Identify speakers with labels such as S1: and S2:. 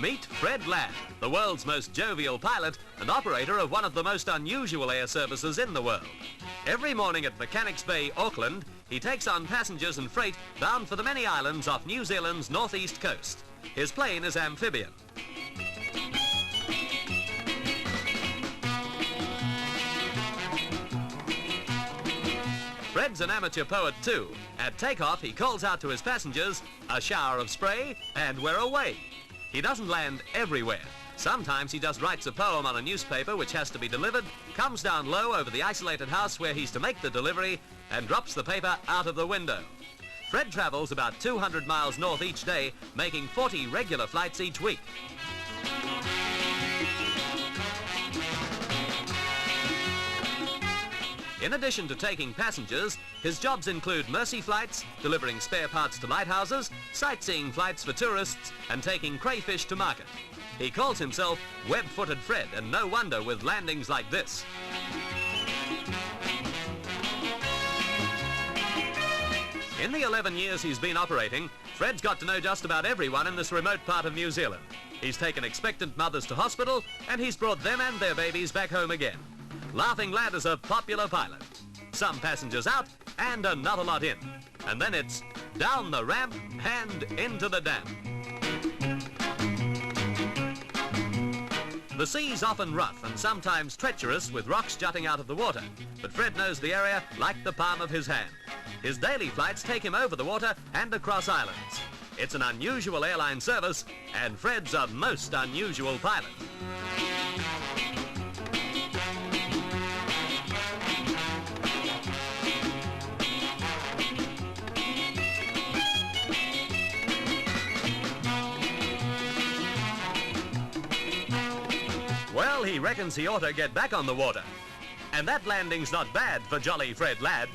S1: Meet Fred Ladd, the world's most jovial pilot and operator of one of the most unusual air services in the world. Every morning at Mechanics Bay, Auckland, he takes on passengers and freight bound for the many islands off New Zealand's northeast coast. His plane is amphibian. Fred's an amateur poet too. At takeoff, he calls out to his passengers, a shower of spray, and we're away. He doesn't land everywhere. Sometimes he just writes a poem on a newspaper which has to be delivered, comes down low over the isolated house where he's to make the delivery, and drops the paper out of the window. Fred travels about 200 miles north each day, making 40 regular flights each week. In addition to taking passengers, his jobs include mercy flights, delivering spare parts to lighthouses, sightseeing flights for tourists, and taking crayfish to market. He calls himself Web-Footed Fred, and no wonder with landings like this. In the 11 years he's been operating, Fred's got to know just about everyone in this remote part of New Zealand. He's taken expectant mothers to hospital, and he's brought them and their babies back home again. Laughing Lad is a popular pilot. Some passengers out and another lot in. And then it's down the ramp and into the dam. The sea's often rough and sometimes treacherous with rocks jutting out of the water, but Fred knows the area like the palm of his hand. His daily flights take him over the water and across islands. It's an unusual airline service, and Fred's a most unusual pilot. Well, he reckons he ought to get back on the water. And that landing's not bad for jolly Fred Ladd.